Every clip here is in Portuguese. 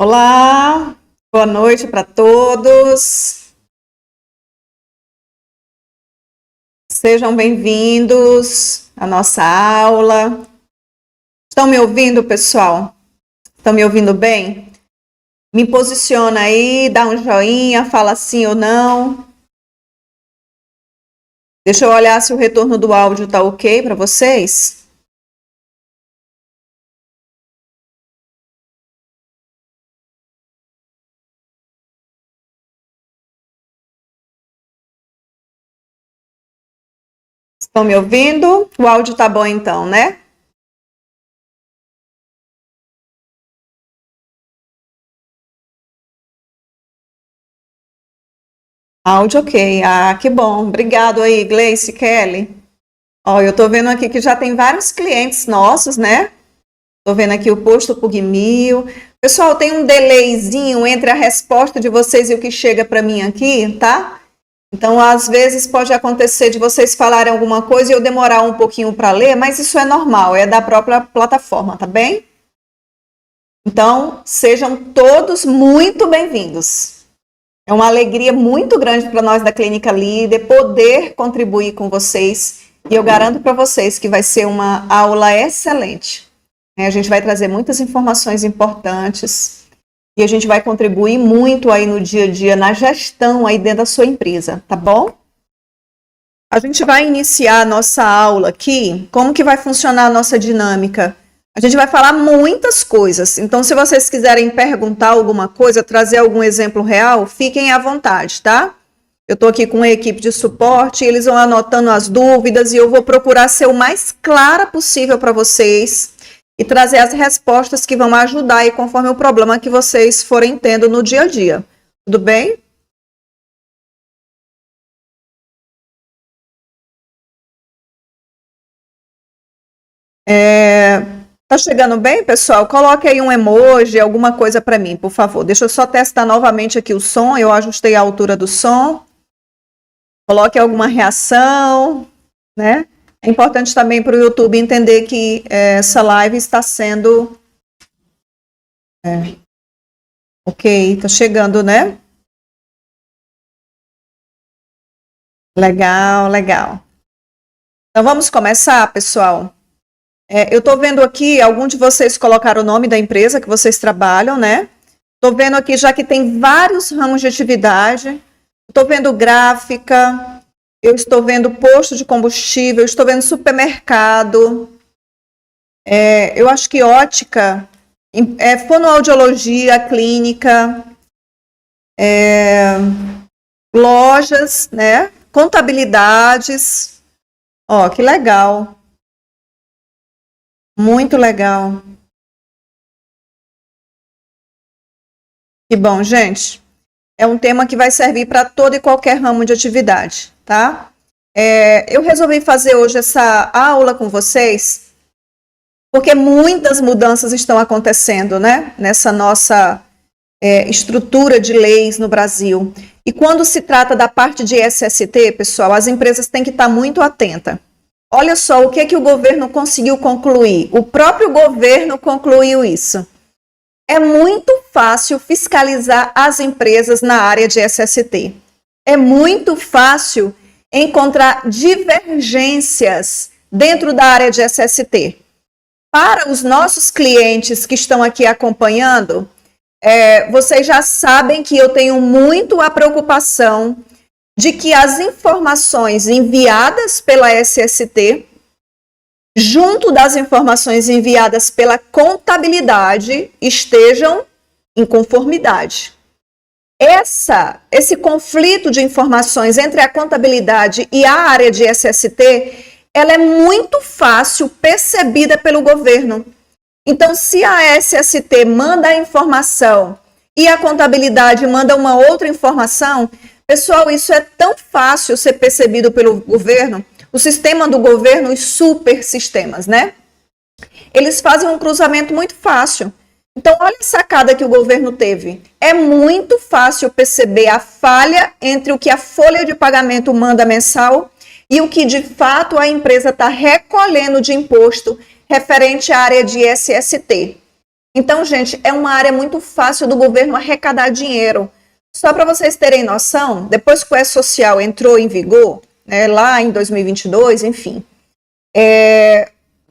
Olá, boa noite para todos. Sejam bem-vindos à nossa aula. Estão me ouvindo, pessoal? Estão me ouvindo bem? Me posiciona aí, dá um joinha, fala sim ou não. Deixa eu olhar se o retorno do áudio está ok para vocês. Estão me ouvindo? O áudio tá bom então, né? Áudio ok. Ah, que bom. Obrigado aí, Gleice, Kelly. Ó, eu tô vendo aqui que já tem vários clientes nossos, né? Tô vendo aqui o posto Pugmil. Pessoal, tem um delayzinho entre a resposta de vocês e o que chega para mim aqui, tá? Então, às vezes pode acontecer de vocês falarem alguma coisa e eu demorar um pouquinho para ler, mas isso é normal, é da própria plataforma, tá bem? Então, sejam todos muito bem-vindos. É uma alegria muito grande para nós da Clínica Líder poder contribuir com vocês e eu garanto para vocês que vai ser uma aula excelente. A gente vai trazer muitas informações importantes e a gente vai contribuir muito aí no dia a dia, na gestão aí dentro da sua empresa, tá bom? A gente vai iniciar a nossa aula aqui. Como que vai funcionar a nossa dinâmica? A gente vai falar muitas coisas, então se vocês quiserem perguntar alguma coisa, trazer algum exemplo real, fiquem à vontade, tá? Eu estou aqui com a equipe de suporte, eles vão anotando as dúvidas e eu vou procurar ser o mais clara possível para vocês e trazer as respostas que vão ajudar aí conforme o problema que vocês forem tendo no dia a dia. Tudo bem? Tá chegando bem, pessoal? Coloque aí um emoji, alguma coisa para mim, por favor. Deixa eu só testar novamente aqui o som. Eu ajustei a altura do som. Coloque alguma reação, né? É importante também para o YouTube entender que essa live está sendo... Ok, tá chegando, né? Legal, legal. Então vamos começar, pessoal. Eu estou vendo aqui, algum de vocês colocaram o nome da empresa que vocês trabalham, né? Estou vendo aqui já que tem vários ramos de atividade. Estou vendo gráfica, eu estou vendo posto de combustível, estou vendo supermercado. Eu acho que ótica, fonoaudiologia, clínica, lojas, né? Contabilidades. Ó, que legal. Muito legal. Que bom, gente. É um tema que vai servir para todo e qualquer ramo de atividade, tá? Eu resolvi fazer hoje essa aula com vocês porque muitas mudanças estão acontecendo, né? Nessa nossa estrutura de leis no Brasil. E quando se trata da parte de SST, pessoal, as empresas têm que estar muito atentas. Olha só o que o governo conseguiu concluir. O próprio governo concluiu isso. É muito fácil fiscalizar as empresas na área de SST. É muito fácil encontrar divergências dentro da área de SST. Para os nossos clientes que estão aqui acompanhando, vocês já sabem que eu tenho muito a preocupação de que as informações enviadas pela SST, junto das informações enviadas pela contabilidade, estejam em conformidade. Esse conflito de informações entre a contabilidade e a área de SST, ela é muito fácil percebida pelo governo. Então, se a SST manda a informação e a contabilidade manda uma outra informação, pessoal, isso é tão fácil ser percebido pelo governo. O sistema do governo, os super sistemas, né? Eles fazem um cruzamento muito fácil. Então, olha a sacada que o governo teve. É muito fácil perceber a falha entre o que a folha de pagamento manda mensal e o que, de fato, a empresa está recolhendo de imposto referente à área de SST. Então, gente, é uma área muito fácil do governo arrecadar dinheiro. Só para vocês terem noção, depois que o E-Social entrou em vigor, né, lá em 2022, enfim,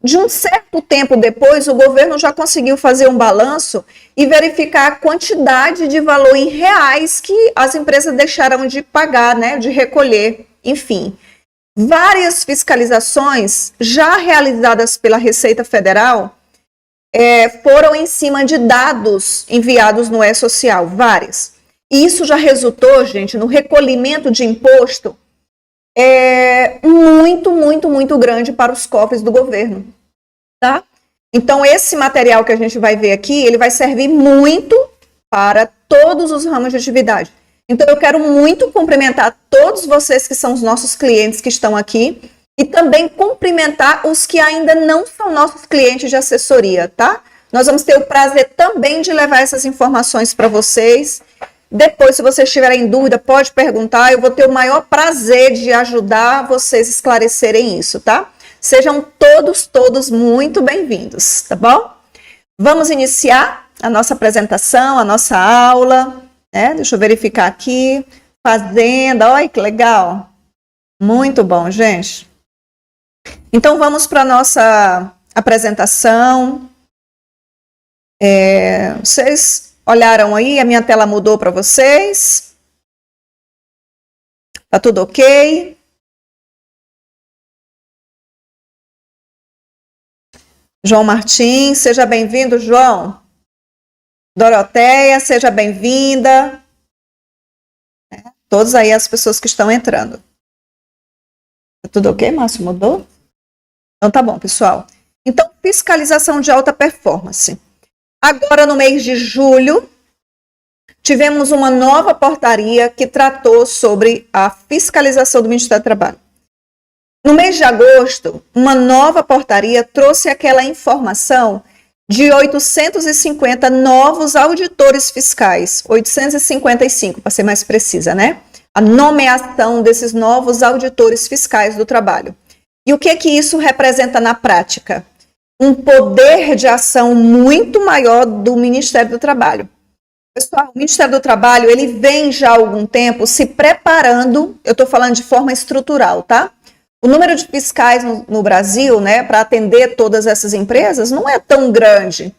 de um certo tempo depois, o governo já conseguiu fazer um balanço e verificar a quantidade de valor em reais que as empresas deixaram de pagar, né, de recolher, enfim. Várias fiscalizações já realizadas pela Receita Federal foram em cima de dados enviados no E-Social, várias. E isso já resultou, gente, no recolhimento de imposto muito grande para os cofres do governo, tá? Então, esse material que a gente vai ver aqui, ele vai servir muito para todos os ramos de atividade. Então, eu quero muito cumprimentar todos vocês que são os nossos clientes que estão aqui e também cumprimentar os que ainda não são nossos clientes de assessoria, tá? Nós vamos ter o prazer também de levar essas informações para vocês. Depois, se vocês tiverem dúvida, pode perguntar. Eu vou ter o maior prazer de ajudar vocês a esclarecerem isso, tá? Sejam todos muito bem-vindos, tá bom? Vamos iniciar a nossa apresentação, a nossa aula, né? Deixa eu verificar aqui. Fazenda, olha que legal. Muito bom, gente. Então, vamos para a nossa apresentação. Vocês olharam aí? A minha tela mudou para vocês? Tá tudo ok? João Martins, seja bem-vindo, João. Doroteia, seja bem-vinda. Todos aí as pessoas que estão entrando. Tá tudo ok, Márcio? Mudou? Então tá bom, pessoal. Então, fiscalização de alta performance. Agora, no mês de julho, tivemos uma nova portaria que tratou sobre a fiscalização do Ministério do Trabalho. No mês de agosto, uma nova portaria trouxe aquela informação de 850 novos auditores fiscais, 855, para ser mais precisa, né? A nomeação desses novos auditores fiscais do trabalho. E o que isso representa na prática? Um poder de ação muito maior do Ministério do Trabalho. Pessoal, o Ministério do Trabalho, ele vem já há algum tempo se preparando, eu estou falando de forma estrutural, tá? O número de fiscais no Brasil, né, para atender todas essas empresas, não é tão grande.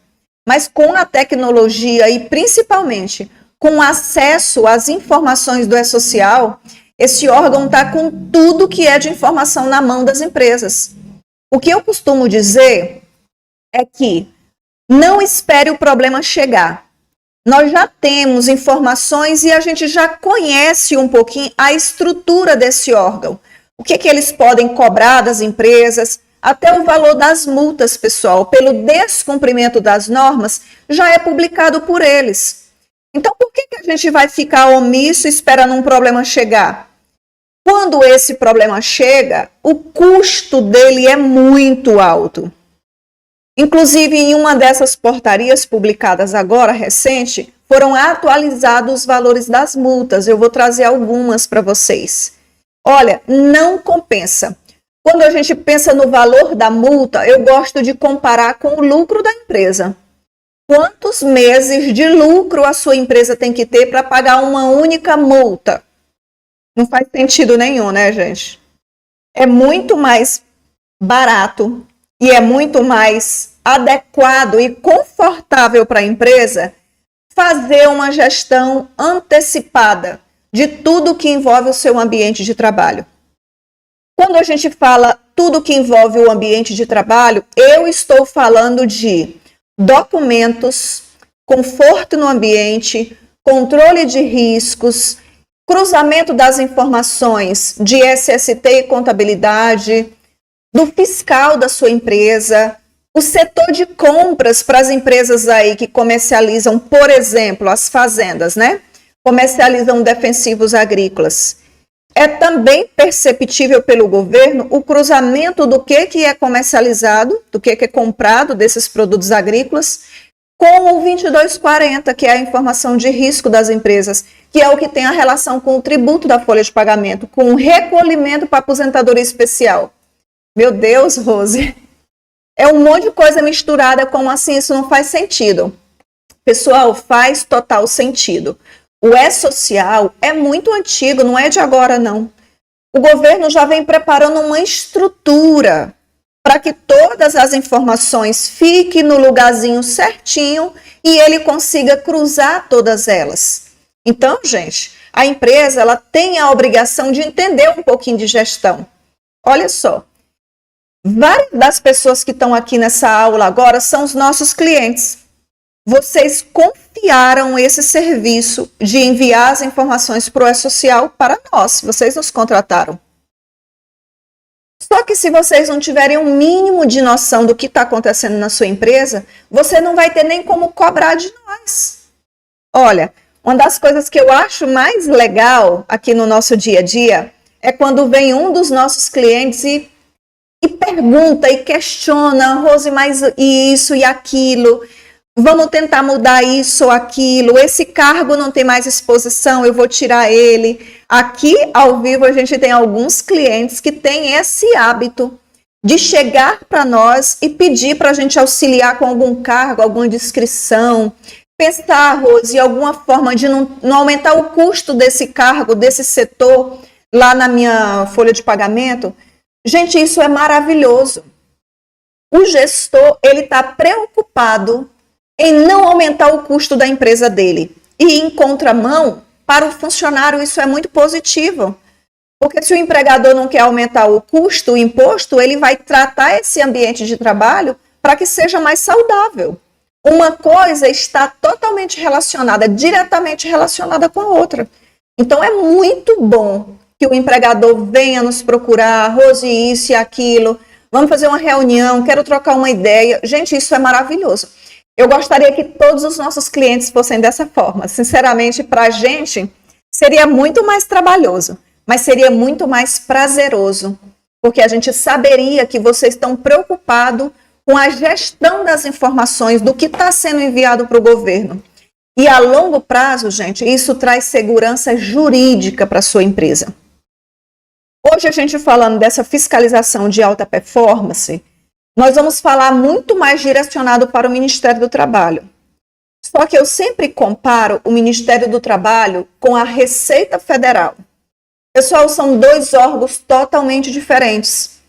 Mas com a tecnologia e principalmente com acesso às informações do E-Social, esse órgão está com tudo que é de informação na mão das empresas. O que eu costumo dizer é que não espere o problema chegar. Nós já temos informações e a gente já conhece um pouquinho a estrutura desse órgão. O que eles podem cobrar das empresas, até o valor das multas, pessoal, pelo descumprimento das normas, já é publicado por eles. Então, por que a gente vai ficar omisso esperando um problema chegar? Quando esse problema chega, o custo dele é muito alto. Inclusive, em uma dessas portarias publicadas agora, recente, foram atualizados os valores das multas. Eu vou trazer algumas para vocês. Olha, não compensa. Quando a gente pensa no valor da multa, eu gosto de comparar com o lucro da empresa. Quantos meses de lucro a sua empresa tem que ter para pagar uma única multa? Não faz sentido nenhum, né, gente? É muito mais barato e é muito mais adequado e confortável para a empresa fazer uma gestão antecipada de tudo que envolve o seu ambiente de trabalho. Quando a gente fala tudo que envolve o ambiente de trabalho, eu estou falando de documentos, conforto no ambiente, controle de riscos, cruzamento das informações de SST e contabilidade, do fiscal da sua empresa, o setor de compras para as empresas aí que comercializam, por exemplo, as fazendas, né? Comercializam defensivos agrícolas. É também perceptível pelo governo o cruzamento do que é comercializado, do que é comprado desses produtos agrícolas, com o 2240, que é a informação de risco das empresas, que é o que tem a relação com o tributo da folha de pagamento, com o recolhimento para aposentadoria especial. Meu Deus, Rose, É um monte de coisa misturada, como assim isso não faz sentido? Pessoal, faz total sentido. O E-Social é muito antigo, não é de agora não. O governo já vem preparando uma estrutura para que todas as informações fiquem no lugarzinho certinho e ele consiga cruzar todas elas. Então, gente, a empresa ela tem a obrigação de entender um pouquinho de gestão. Olha só, várias das pessoas que estão aqui nessa aula agora são os nossos clientes. Vocês confiaram esse serviço de enviar as informações para o E-Social para nós. Vocês nos contrataram. Só que se vocês não tiverem um mínimo de noção do que está acontecendo na sua empresa, você não vai ter nem como cobrar de nós. Olha, uma das coisas que eu acho mais legal aqui no nosso dia a dia é quando vem um dos nossos clientes e pergunta e questiona, Rose, mas isso e aquilo, vamos tentar mudar isso ou aquilo, esse cargo não tem mais exposição, eu vou tirar ele. Aqui, ao vivo, a gente tem alguns clientes que têm esse hábito de chegar para nós e pedir para a gente auxiliar com algum cargo, alguma descrição, pensar, Rose, alguma forma de não aumentar o custo desse cargo, desse setor, lá na minha folha de pagamento. Gente, isso é maravilhoso. O gestor, ele está preocupado em não aumentar o custo da empresa dele. E em contramão, para o funcionário, isso é muito positivo. Porque se o empregador não quer aumentar o custo, o imposto, ele vai tratar esse ambiente de trabalho para que seja mais saudável. Uma coisa está totalmente relacionada, diretamente relacionada com a outra. Então, é muito bom que o empregador venha nos procurar, Rose, isso e aquilo, vamos fazer uma reunião, quero trocar uma ideia. Gente, isso é maravilhoso. Eu gostaria que todos os nossos clientes fossem dessa forma. Sinceramente, para a gente, seria muito mais trabalhoso, mas seria muito mais prazeroso, porque a gente saberia que vocês estão preocupados com a gestão das informações, do que está sendo enviado para o governo. E a longo prazo, gente, isso traz segurança jurídica para a sua empresa. Hoje, a gente falando dessa fiscalização de alta performance, nós vamos falar muito mais direcionado para o Ministério do Trabalho. Só que eu sempre comparo o Ministério do Trabalho com a Receita Federal. Pessoal, são dois órgãos totalmente diferentes.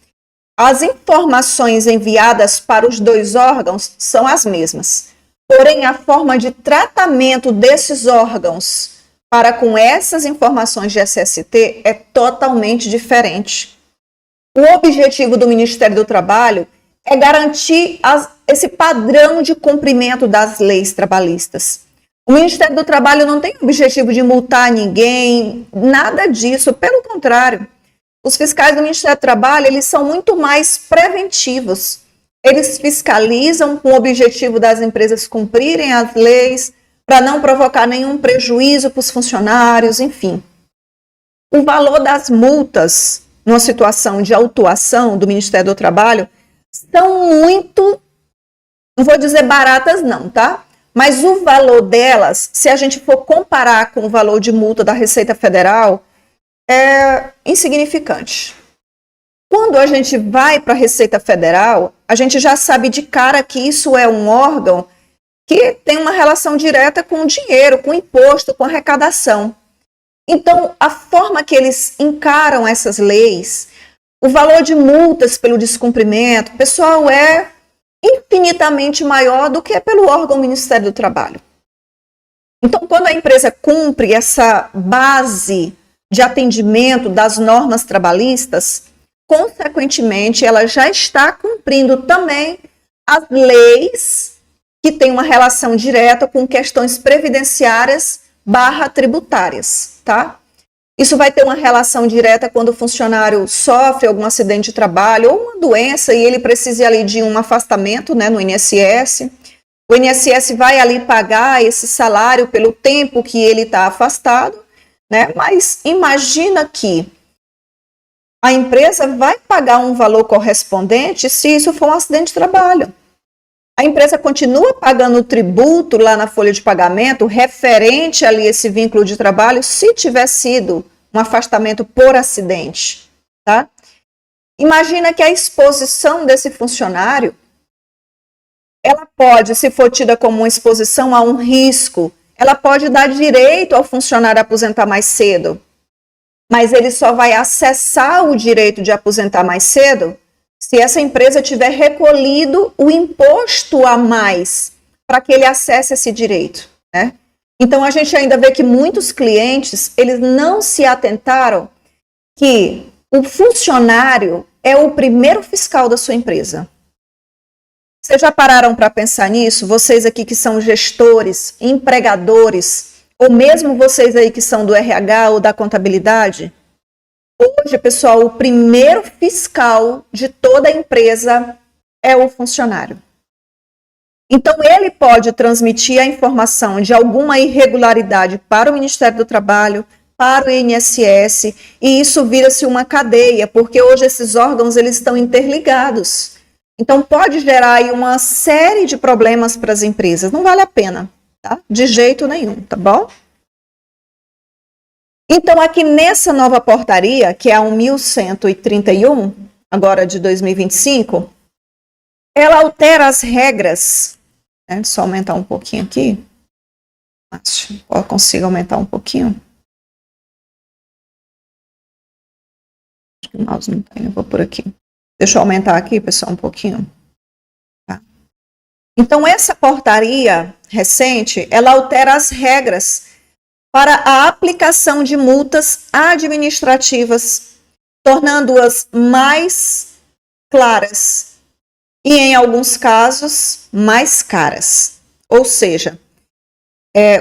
As informações enviadas para os dois órgãos são as mesmas. Porém, a forma de tratamento desses órgãos para com essas informações de SST é totalmente diferente. O objetivo do Ministério do Trabalho é garantir esse padrão de cumprimento das leis trabalhistas. O Ministério do Trabalho não tem o objetivo de multar ninguém, nada disso, pelo contrário. Os fiscais do Ministério do Trabalho, eles são muito mais preventivos. Eles fiscalizam com o objetivo das empresas cumprirem as leis, para não provocar nenhum prejuízo para os funcionários, enfim. O valor das multas numa situação de autuação do Ministério do Trabalho são muito, não vou dizer baratas não, tá? Mas o valor delas, se a gente for comparar com o valor de multa da Receita Federal, é insignificante. Quando a gente vai para a Receita Federal, a gente já sabe de cara que isso é um órgão que tem uma relação direta com o dinheiro, com o imposto, com a arrecadação. Então, a forma que eles encaram essas leis, o valor de multas pelo descumprimento, pessoal, é infinitamente maior do que pelo órgão Ministério do Trabalho. Então, quando a empresa cumpre essa base de atendimento das normas trabalhistas, consequentemente, ela já está cumprindo também as leis que têm uma relação direta com questões previdenciárias / tributárias, tá? Isso vai ter uma relação direta quando o funcionário sofre algum acidente de trabalho ou uma doença e ele precisa ali de um afastamento, né, no INSS. O INSS vai ali pagar esse salário pelo tempo que ele está afastado, né? Mas imagina que a empresa vai pagar um valor correspondente se isso for um acidente de trabalho. A empresa continua pagando o tributo lá na folha de pagamento referente ali a esse vínculo de trabalho se tiver sido um afastamento por acidente, tá? Imagina que a exposição desse funcionário ela pode, se for tida como uma exposição a um risco, ela pode dar direito ao funcionário a aposentar mais cedo, mas ele só vai acessar o direito de aposentar mais cedo se essa empresa tiver recolhido o imposto a mais para que ele acesse esse direito, né? Então, a gente ainda vê que muitos clientes, eles não se atentaram que o funcionário é o primeiro fiscal da sua empresa. Vocês já pararam para pensar nisso? Vocês aqui que são gestores, empregadores, ou mesmo vocês aí que são do RH ou da contabilidade? Hoje, pessoal, o primeiro fiscal de toda a empresa é o funcionário. Então, ele pode transmitir a informação de alguma irregularidade para o Ministério do Trabalho, para o INSS, e isso vira-se uma cadeia, porque hoje esses órgãos eles estão interligados. Então, pode gerar aí uma série de problemas para as empresas. Não vale a pena, tá? De jeito nenhum, tá bom? Então, aqui nessa nova portaria, que é a 1131, agora de 2025, ela altera as regras. Deixa eu aumentar um pouquinho aqui. Acho que eu consigo aumentar um pouquinho. Acho que o mouse não tem, eu vou por aqui. Deixa eu aumentar aqui, pessoal, um pouquinho. Tá. Então, essa portaria recente, ela altera as regras para a aplicação de multas administrativas, tornando-as mais claras e, em alguns casos, mais caras. Ou seja,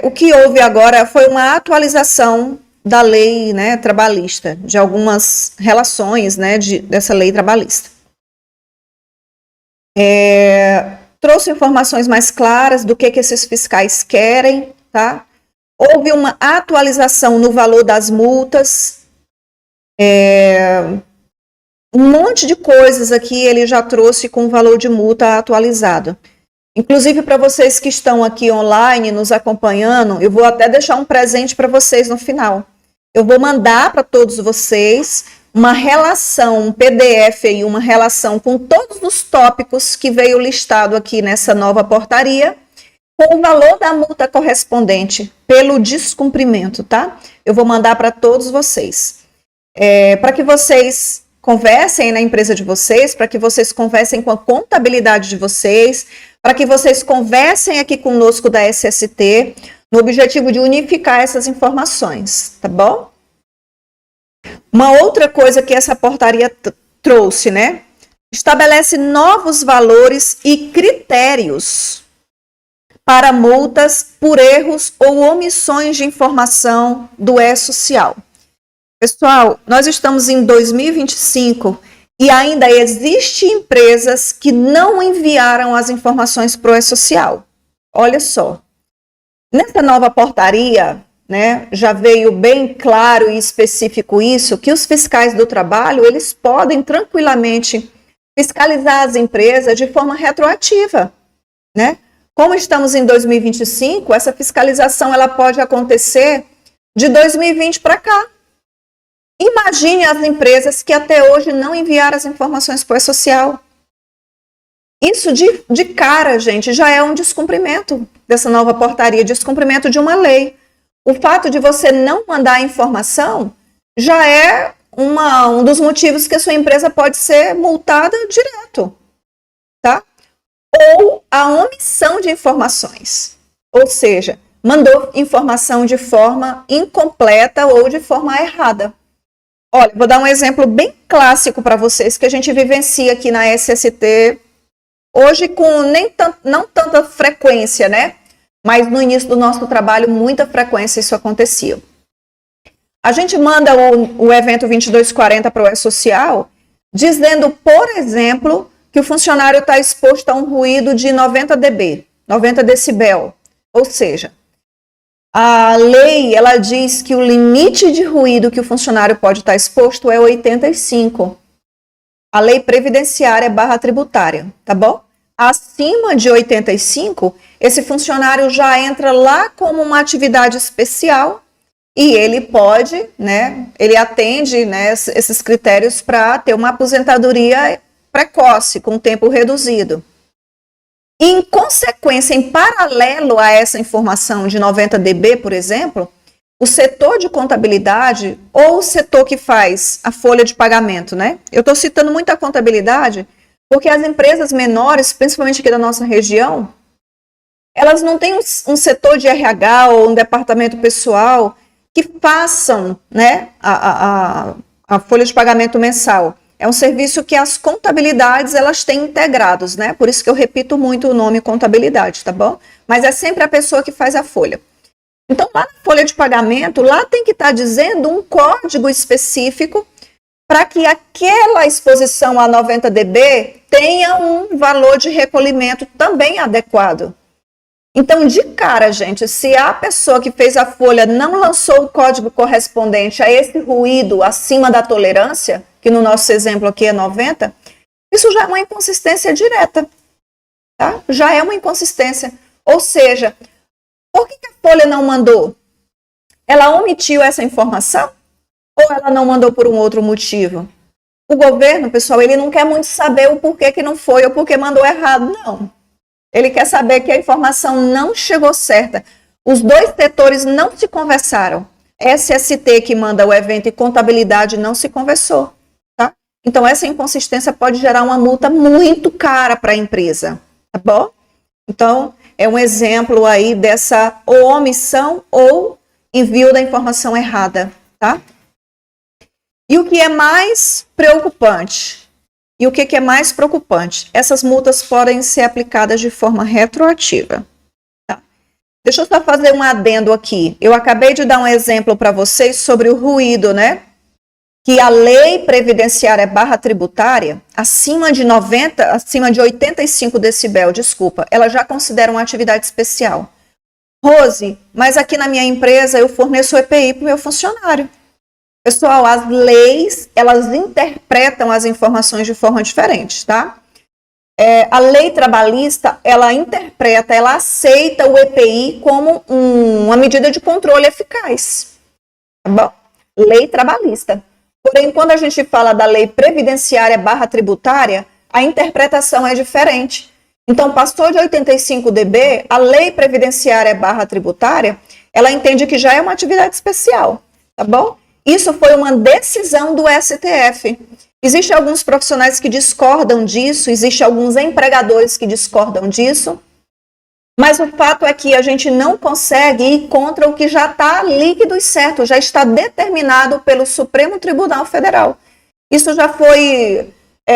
o que houve agora foi uma atualização da lei, né, trabalhista, de algumas relações, né, dessa lei trabalhista. Trouxe informações mais claras do que esses fiscais querem, tá? Houve uma atualização no valor das multas, um monte de coisas aqui ele já trouxe com o valor de multa atualizado. Inclusive, para vocês que estão aqui online nos acompanhando, eu vou até deixar um presente para vocês no final. Eu vou mandar para todos vocês uma relação, um PDF e uma relação com todos os tópicos que veio listado aqui nessa nova portaria, com o valor da multa correspondente pelo descumprimento, tá? Eu vou mandar para todos vocês. Para que vocês conversem na empresa de vocês, para que vocês conversem com a contabilidade de vocês, para que vocês conversem aqui conosco da SST, no objetivo de unificar essas informações, tá bom? Uma outra coisa que essa portaria trouxe, né? Estabelece novos valores e critérios para multas por erros ou omissões de informação do E-Social. Pessoal, nós estamos em 2025 e ainda existem empresas que não enviaram as informações para o E-Social. Olha só, nessa nova portaria, né, já veio bem claro e específico isso, que os fiscais do trabalho, eles podem tranquilamente fiscalizar as empresas de forma retroativa, né? Como estamos em 2025, essa fiscalização ela pode acontecer de 2020 para cá. Imagine as empresas que até hoje não enviaram as informações para o E-Social. Isso de cara, gente, já é um descumprimento dessa nova portaria, descumprimento de uma lei. O fato de você não mandar a informação já é um dos motivos que a sua empresa pode ser multada direto, tá? Ou a omissão de informações, ou seja, mandou informação de forma incompleta ou de forma errada. Olha, vou dar um exemplo bem clássico para vocês que a gente vivencia aqui na SST, hoje com não tanta frequência, né? Mas no início do nosso trabalho, muita frequência isso acontecia. A gente manda o evento 2240 para o E-Social, dizendo, por exemplo, que o funcionário está exposto a um ruído de 90 dB, 90 decibel. Ou seja, a lei ela diz que o limite de ruído que o funcionário pode estar exposto é 85. A lei previdenciária / tributária, tá bom? Acima de 85, esse funcionário já entra lá como uma atividade especial e ele pode, né, ele atende, né, esses critérios para ter uma aposentadoria precoce, com tempo reduzido. Em consequência, em paralelo a essa informação de 90 dB, por exemplo, o setor de contabilidade ou o setor que faz a folha de pagamento, né? Eu estou citando muito a contabilidade porque as empresas menores, principalmente aqui da nossa região, elas não têm um setor de RH ou um departamento pessoal que façam, né, a folha de pagamento mensal. É um serviço que as contabilidades elas têm integrados, né? Por isso que eu repito muito o nome contabilidade, tá bom? Mas é sempre a pessoa que faz a folha. Então, lá na folha de pagamento, lá tem que estar dizendo um código específico para que aquela exposição a 90 dB tenha um valor de recolhimento também adequado. Então, de cara, gente, se a pessoa que fez a folha não lançou o código correspondente a esse ruído acima da tolerância, que no nosso exemplo aqui é 90, isso já é uma inconsistência direta, tá? Já é uma inconsistência. Ou seja, por que a folha não mandou? Ela omitiu essa informação? Ou ela não mandou por um outro motivo? O governo, pessoal, ele não quer muito saber o porquê que não foi ou porque mandou errado, não. Ele quer saber que a informação não chegou certa. Os dois setores não se conversaram. SST, que manda o evento, e contabilidade não se conversou. Tá? Então, essa inconsistência pode gerar uma multa muito cara para a empresa. Tá bom? Então, é um exemplo aí dessa ou omissão ou envio da informação errada. Tá? E o que é mais preocupante? E o que é mais preocupante? Essas multas podem ser aplicadas de forma retroativa. Tá? Deixa eu só fazer um adendo aqui. Eu acabei de dar um exemplo para vocês sobre o ruído, né? Que a lei previdenciária barra tributária, acima de 85 decibel, desculpa, ela já considera uma atividade especial. Rose, mas aqui na minha empresa eu forneço o EPI para o meu funcionário. Pessoal, as leis, elas interpretam as informações de forma diferente, tá? A lei trabalhista, ela interpreta, ela aceita o EPI como uma medida de controle eficaz. Tá bom? Lei trabalhista. Porém, quando a gente fala da lei previdenciária barra tributária, a interpretação é diferente. Então, passou de 85 dB, a lei previdenciária barra tributária, ela entende que já é uma atividade especial, tá bom? Isso foi uma decisão do STF. Existem alguns profissionais que discordam disso, existem alguns empregadores que discordam disso, mas o fato é que a gente não consegue ir contra o que já está líquido e certo, já está determinado pelo Supremo Tribunal Federal. Isso já foi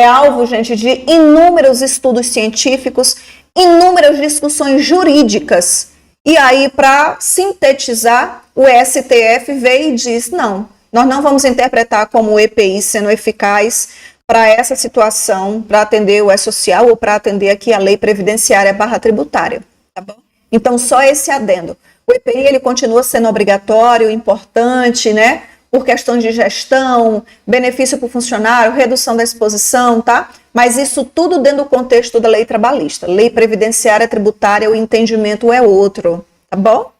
alvo, gente, de inúmeros estudos científicos, inúmeras discussões jurídicas. E aí, para sintetizar, o STF veio e diz, não, nós não vamos interpretar como o EPI sendo eficaz para essa situação, para atender o E-Social ou para atender aqui a lei previdenciária barra tributária, tá bom? Então, só esse adendo. O EPI, ele continua sendo obrigatório, importante, né? Por questões de gestão, benefício para o funcionário, redução da exposição, tá? Mas isso tudo dentro do contexto da lei trabalhista. Lei previdenciária tributária, o entendimento é outro, tá bom?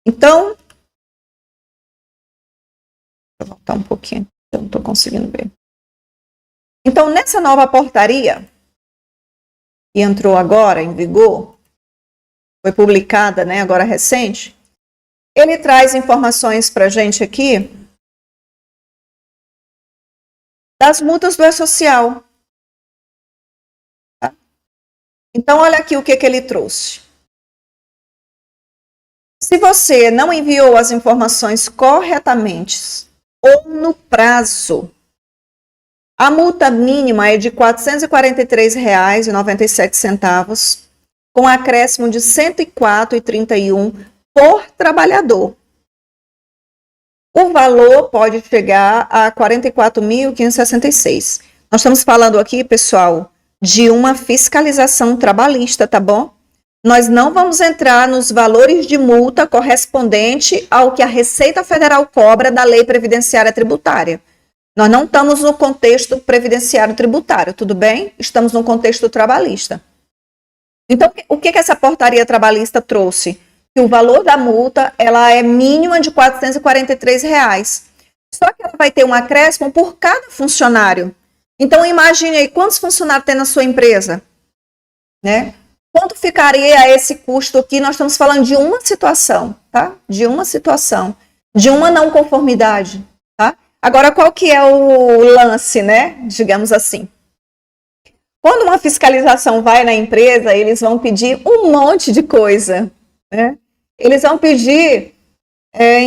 Então, vou voltar um pouquinho, eu não estou conseguindo ver. Então, nessa nova portaria, que entrou agora em vigor, foi publicada, né, agora recente, ele traz informações para a gente aqui das multas do E-Social. Tá? Então, olha aqui o que ele trouxe. Se você não enviou as informações corretamente ou no prazo, a multa mínima é de R$ 443,97, com acréscimo de R$ 104,31 por trabalhador. O valor pode chegar a R$ 44.566. Nós estamos falando aqui, pessoal, de uma fiscalização trabalhista, tá bom? Nós não vamos entrar nos valores de multa correspondente ao que a Receita Federal cobra da Lei Previdenciária Tributária. Nós não estamos no contexto previdenciário tributário, tudo bem? Estamos no contexto trabalhista. Então, o que essa portaria trabalhista trouxe? Que o valor da multa ela é mínima de R$ 443. Só que ela vai ter um acréscimo por cada funcionário. Então, imagine aí, quantos funcionários tem na sua empresa? né? Quanto ficaria esse custo aqui? Nós estamos falando de uma situação, tá? De uma situação, de uma não conformidade, tá? Agora, qual que é o lance, né? Digamos assim. Quando uma fiscalização vai na empresa, eles vão pedir um monte de coisa, né? Eles vão pedir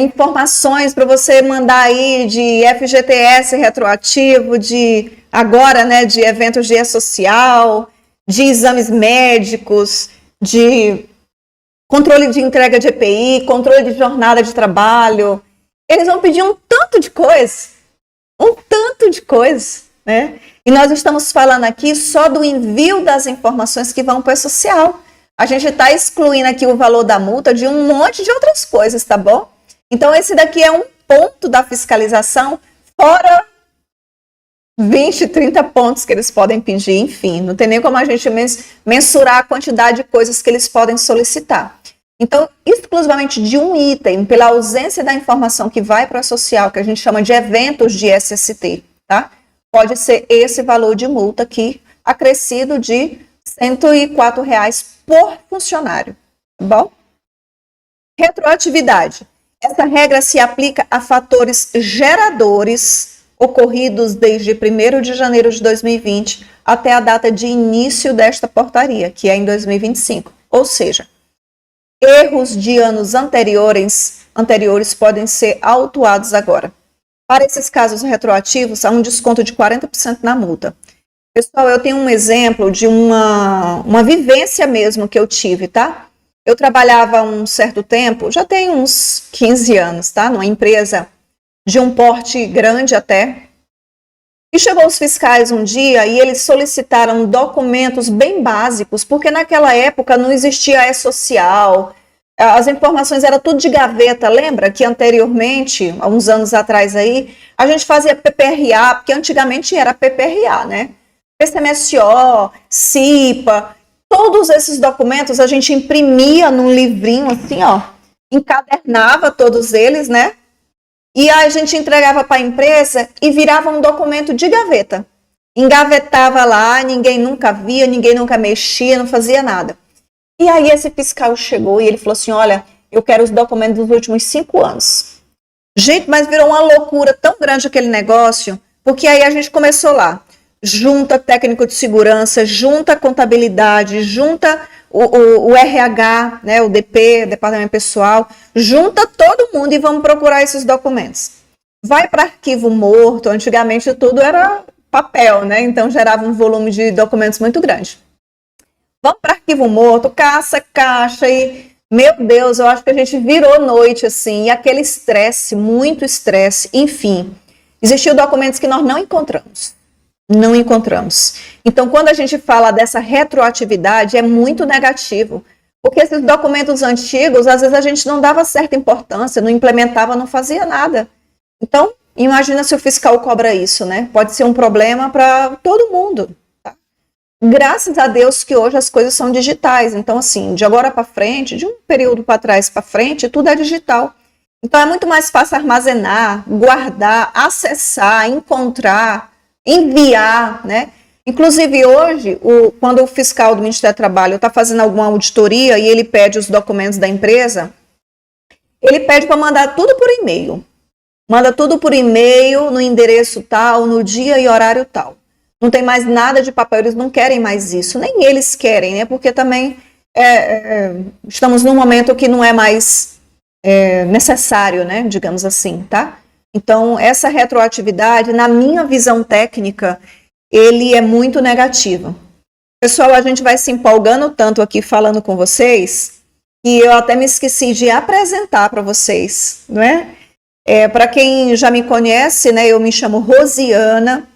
informações para você mandar aí de FGTS retroativo, de agora, né, de eventos de E-Social, de exames médicos, de controle de entrega de EPI, controle de jornada de trabalho. Eles vão pedir um tanto de coisa, né? E nós estamos falando aqui só do envio das informações que vão para o E-Social. A gente está excluindo aqui o valor da multa de um monte de outras coisas, tá bom? Então, esse daqui é um ponto da fiscalização, fora 20, 30 pontos que eles podem pedir, enfim. Não tem nem como a gente mensurar a quantidade de coisas que eles podem solicitar. Então, exclusivamente de um item, pela ausência da informação que vai para a social, que a gente chama de eventos de SST, tá? Pode ser esse valor de multa aqui, acrescido de R$ 104 por funcionário, tá bom? Retroatividade. Essa regra se aplica a fatores geradores ocorridos desde 1º de janeiro de 2020 até a data de início desta portaria, que é em 2025. Ou seja, erros de anos anteriores podem ser autuados agora. Para esses casos retroativos, há um desconto de 40% na multa. Pessoal, eu tenho um exemplo de uma vivência mesmo que eu tive, tá? Eu trabalhava um certo tempo, já tem uns 15 anos, tá? Numa empresa de um porte grande até. E chegou os fiscais um dia e eles solicitaram documentos bem básicos, porque naquela época não existia E-Social, as informações eram tudo de gaveta. Lembra que anteriormente, há uns anos atrás aí, a gente fazia PPRA, porque antigamente era PPRA, né? PCMSO, CIPA, todos esses documentos a gente imprimia num livrinho assim, ó, encadernava todos eles, né? E aí a gente entregava para a empresa e virava um documento de gaveta. Engavetava lá, ninguém nunca via, ninguém nunca mexia, não fazia nada. E aí esse fiscal chegou e ele falou assim, olha, eu quero os documentos dos últimos 5 anos. Gente, mas virou uma loucura tão grande aquele negócio, porque aí a gente começou lá. Junta técnico de segurança, junta contabilidade, junta o RH, né, o DP, Departamento Pessoal, junta todo mundo e vamos procurar esses documentos. Vai para arquivo morto, antigamente tudo era papel, né, então gerava um volume de documentos muito grande. Vamos para arquivo morto, caça, caixa e, meu Deus, eu acho que a gente virou noite assim, e aquele estresse, muito estresse, enfim. Existiam documentos que nós não encontramos. Não encontramos. Então, quando a gente fala dessa retroatividade, é muito negativo. Porque esses documentos antigos, às vezes a gente não dava certa importância, não implementava, não fazia nada. Então, imagina se o fiscal cobra isso, né? Pode ser um problema para todo mundo. Tá? Graças a Deus que hoje as coisas são digitais. Então, assim, de agora para frente, de um período para trás para frente, tudo é digital. Então, é muito mais fácil armazenar, guardar, acessar, encontrar, enviar, né? Inclusive hoje, quando o fiscal do Ministério do Trabalho está fazendo alguma auditoria e ele pede os documentos da empresa, ele pede para mandar tudo por e-mail. Manda tudo por e-mail, no endereço tal, no dia e horário tal. Não tem mais nada de papel, eles não querem mais isso, nem eles querem, né? Porque também estamos num momento que não é mais necessário, né? Digamos assim, tá? Então, essa retroatividade, na minha visão técnica, ele é muito negativo. Pessoal, a gente vai se empolgando tanto aqui falando com vocês, que eu até me esqueci de apresentar para vocês, não é? Para quem já me conhece, né, eu me chamo Rosiana.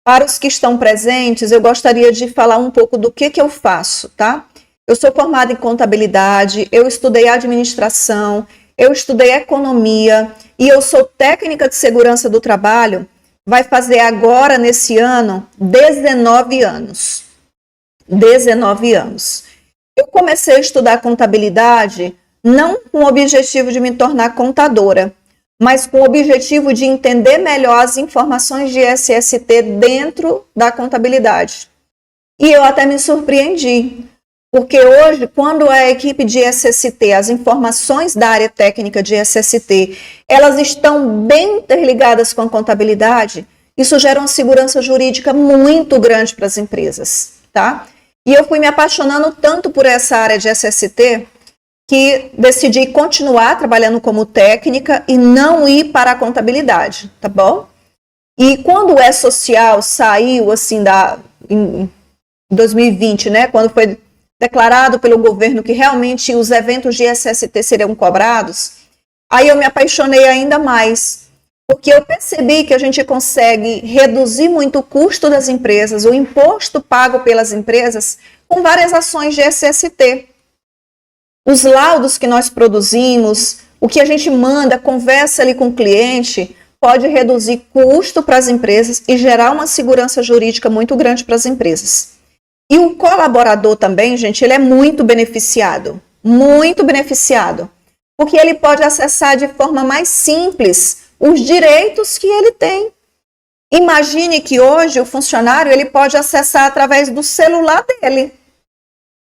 Para os que estão presentes, eu gostaria de falar um pouco do que eu faço, tá? Eu sou formada em contabilidade, eu estudei administração, eu estudei economia e eu sou técnica de segurança do trabalho. Vai fazer agora, nesse ano, 19 anos. 19 anos. Eu comecei a estudar contabilidade não com o objetivo de me tornar contadora, mas com o objetivo de entender melhor as informações de SST dentro da contabilidade. E eu até me surpreendi, porque hoje, quando a equipe de SST, as informações da área técnica de SST, elas estão bem interligadas com a contabilidade, isso gera uma segurança jurídica muito grande para as empresas, tá? E eu fui me apaixonando tanto por essa área de SST, que decidi continuar trabalhando como técnica e não ir para a contabilidade, tá bom? E quando o E-Social saiu, assim, em 2020, né, quando foi declarado pelo governo que realmente os eventos de SST seriam cobrados, aí eu me apaixonei ainda mais, porque eu percebi que a gente consegue reduzir muito o custo das empresas, o imposto pago pelas empresas, com várias ações de SST. Os laudos que nós produzimos, o que a gente manda, conversa ali com o cliente, pode reduzir custo para as empresas e gerar uma segurança jurídica muito grande para as empresas. E o colaborador também, gente, ele é muito beneficiado, porque ele pode acessar de forma mais simples os direitos que ele tem. Imagine que hoje o funcionário ele pode acessar através do celular dele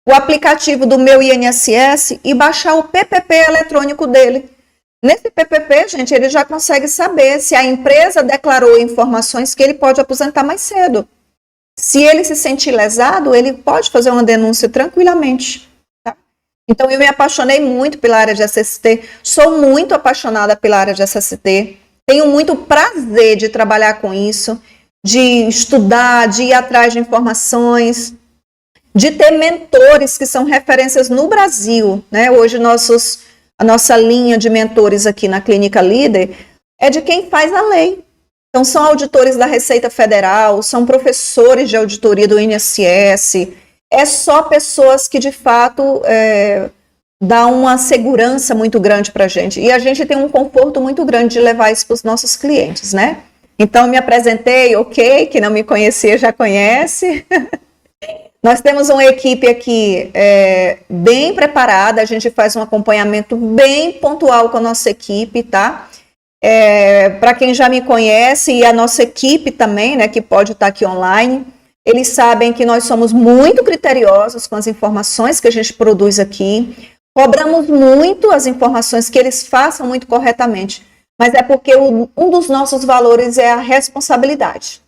o aplicativo do Meu INSS e baixar o PPP eletrônico dele. Nesse PPP, gente, ele já consegue saber se a empresa declarou informações que ele pode aposentar mais cedo. Se ele se sentir lesado, ele pode fazer uma denúncia tranquilamente. Tá? Então, eu me apaixonei muito pela área de SST, sou muito apaixonada pela área de SST, tenho muito prazer de trabalhar com isso, de estudar, de ir atrás de informações, de ter mentores que são referências no Brasil, né? Hoje a nossa linha de mentores aqui na Clínica Líder é de quem faz a lei. Então são auditores da Receita Federal, são professores de auditoria do INSS, é só pessoas que de fato dão uma segurança muito grande para a gente. E a gente tem um conforto muito grande de levar isso para os nossos clientes, né? Então me apresentei, ok, quem não me conhecia já conhece. Nós temos uma equipe aqui bem preparada, a gente faz um acompanhamento bem pontual com a nossa equipe, tá? Para quem já me conhece e a nossa equipe também, né, que pode estar aqui online, eles sabem que nós somos muito criteriosos com as informações que a gente produz aqui, cobramos muito as informações que eles façam muito corretamente, mas é porque um dos nossos valores é a responsabilidade.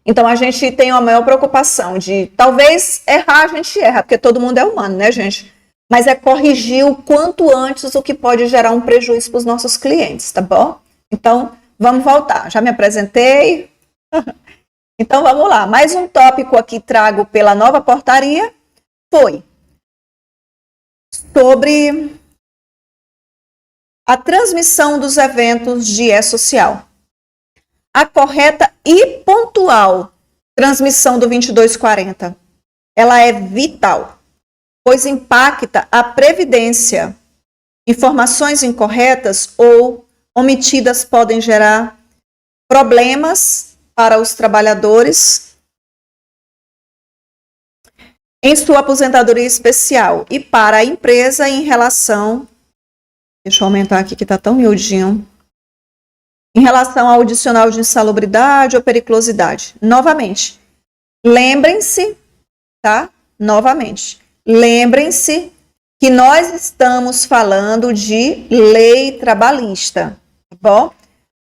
Então, a gente tem uma maior preocupação de, talvez, errar, a gente erra, porque todo mundo é humano, né, gente? Mas é corrigir o quanto antes o que pode gerar um prejuízo para os nossos clientes, tá bom? Então, vamos voltar. Já me apresentei. Então, vamos lá. Mais um tópico aqui trago pela nova portaria foi sobre a transmissão dos eventos de E-Social. A correta e pontual transmissão do 2240, ela é vital, pois impacta a previdência. Informações incorretas ou omitidas podem gerar problemas para os trabalhadores em sua aposentadoria especial e para a empresa em relação, deixa eu aumentar aqui que está tão miudinho, em relação ao adicional de insalubridade ou periculosidade. Novamente, lembrem-se, tá? Novamente, lembrem-se que nós estamos falando de lei trabalhista, tá bom?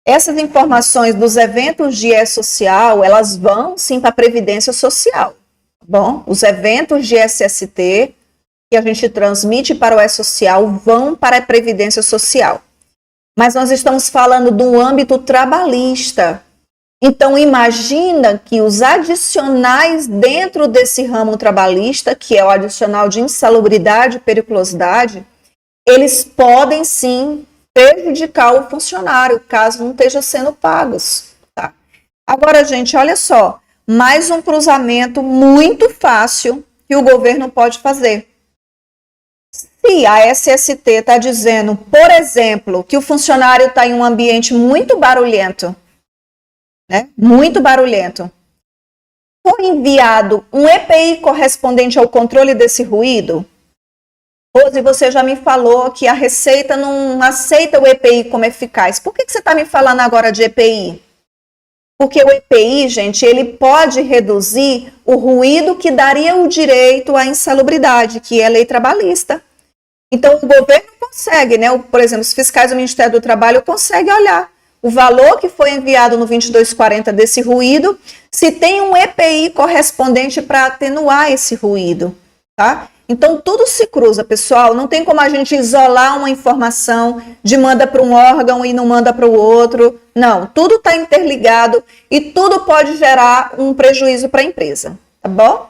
Essas informações dos eventos de E-Social, elas vão sim para a Previdência Social, tá bom? Os eventos de SST que a gente transmite para o E-Social vão para a Previdência Social. Mas nós estamos falando de um âmbito trabalhista. Então, imagina que os adicionais dentro desse ramo trabalhista, que é o adicional de insalubridade e periculosidade, eles podem sim prejudicar o funcionário, caso não esteja sendo pagos. Tá? Agora, gente, olha só, mais um cruzamento muito fácil que o governo pode fazer. Se a SST está dizendo, por exemplo, que o funcionário está em um ambiente muito barulhento, né? Muito barulhento, foi enviado um EPI correspondente ao controle desse ruído? Rose, você já me falou que a Receita não aceita o EPI como eficaz. Por que você está me falando agora de EPI? Porque o EPI, gente, ele pode reduzir o ruído que daria o direito à insalubridade, que é a lei trabalhista. Então, o governo consegue, né? Por exemplo, os fiscais do Ministério do Trabalho conseguem olhar o valor que foi enviado no 2240 desse ruído, se tem um EPI correspondente para atenuar esse ruído, tá? Então, tudo se cruza, pessoal. Não tem como a gente isolar uma informação de manda para um órgão e não manda para o outro. Não, tudo está interligado e tudo pode gerar um prejuízo para a empresa, tá bom?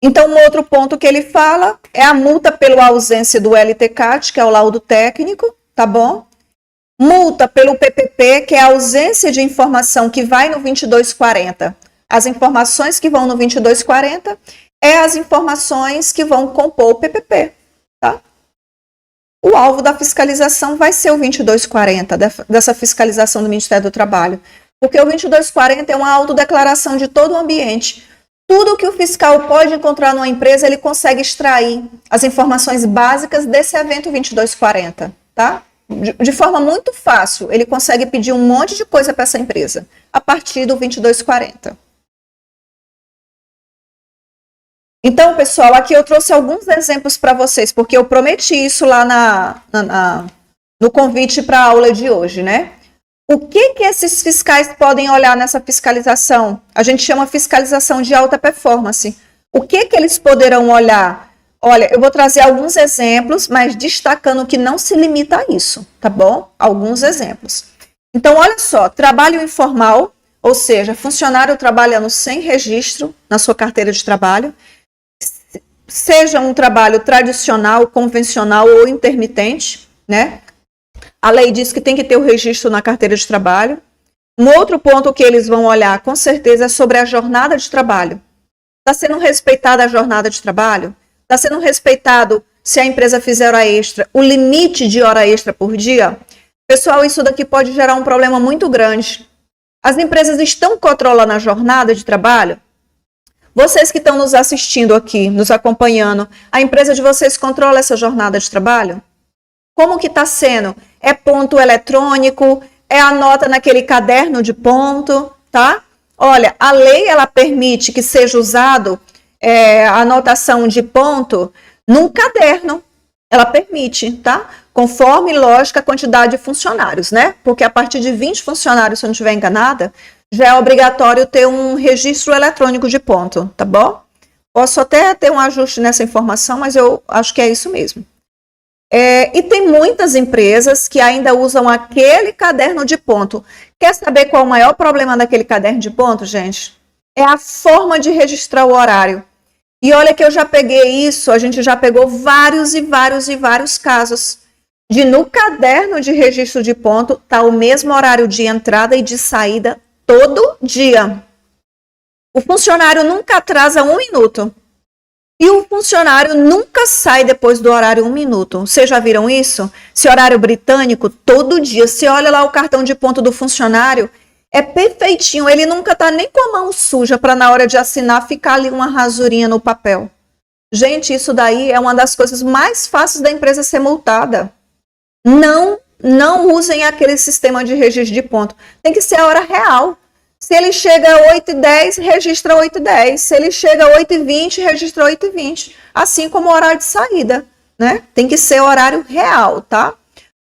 Então, um outro ponto que ele fala é a multa pela ausência do LTCAT, que é o laudo técnico, tá bom? Multa pelo PPP, que é a ausência de informação que vai no 2240. As informações que vão no 2240 é as informações que vão compor o PPP, tá? O alvo da fiscalização vai ser o 2240, dessa fiscalização do Ministério do Trabalho, porque o 2240 é uma autodeclaração de todo o ambiente. Tudo que o fiscal pode encontrar numa empresa, ele consegue extrair as informações básicas desse evento 2240, tá? De forma muito fácil, ele consegue pedir um monte de coisa para essa empresa, a partir do 2240. Então, pessoal, aqui eu trouxe alguns exemplos para vocês, porque eu prometi isso lá no convite para a aula de hoje, né? O que esses fiscais podem olhar nessa fiscalização? A gente chama fiscalização de alta performance. O que eles poderão olhar? Olha, eu vou trazer alguns exemplos, mas destacando que não se limita a isso, tá bom? Alguns exemplos. Então, olha só, trabalho informal, ou seja, funcionário trabalhando sem registro na sua carteira de trabalho, seja um trabalho tradicional, convencional ou intermitente, né? A lei diz que tem que ter o registro na carteira de trabalho. Um outro ponto que eles vão olhar, com certeza, é sobre a jornada de trabalho. Está sendo respeitada a jornada de trabalho? Está sendo respeitado, se a empresa fizer hora extra, o limite de hora extra por dia? Pessoal, isso daqui pode gerar um problema muito grande. As empresas estão controlando a jornada de trabalho? Vocês que estão nos assistindo aqui, nos acompanhando, a empresa de vocês controla essa jornada de trabalho? Como que está sendo? É ponto eletrônico? É a nota naquele caderno de ponto? Tá? Olha, a lei ela permite que seja usado a anotação de ponto num caderno. Ela permite, tá? Conforme, lógico, a quantidade de funcionários, né? Porque a partir de 20 funcionários, se eu não estiver enganada, já é obrigatório ter um registro eletrônico de ponto, tá bom? Posso até ter um ajuste nessa informação, mas eu acho que é isso mesmo. E tem muitas empresas que ainda usam aquele caderno de ponto. Quer saber qual é o maior problema daquele caderno de ponto, gente? É a forma de registrar o horário. E olha que eu já peguei isso, a gente já pegou vários e vários casos de no caderno de registro de ponto tá o mesmo horário de entrada e de saída todo dia. O funcionário nunca atrasa 1 minuto. E o funcionário nunca sai depois do horário 1 minuto. Vocês já viram isso? Esse horário britânico, todo dia. Você olha lá o cartão de ponto do funcionário, é perfeitinho. Ele nunca tá nem com a mão suja para na hora de assinar ficar ali uma rasurinha no papel. Gente, isso daí é uma das coisas mais fáceis da empresa ser multada. Não usem aquele sistema de registro de ponto. Tem que ser a hora real. Se ele chega a 8h10, registra 8h10. Se ele chega a 8h20, registra 8h20. Assim como o horário de saída, né? Tem que ser o horário real, tá?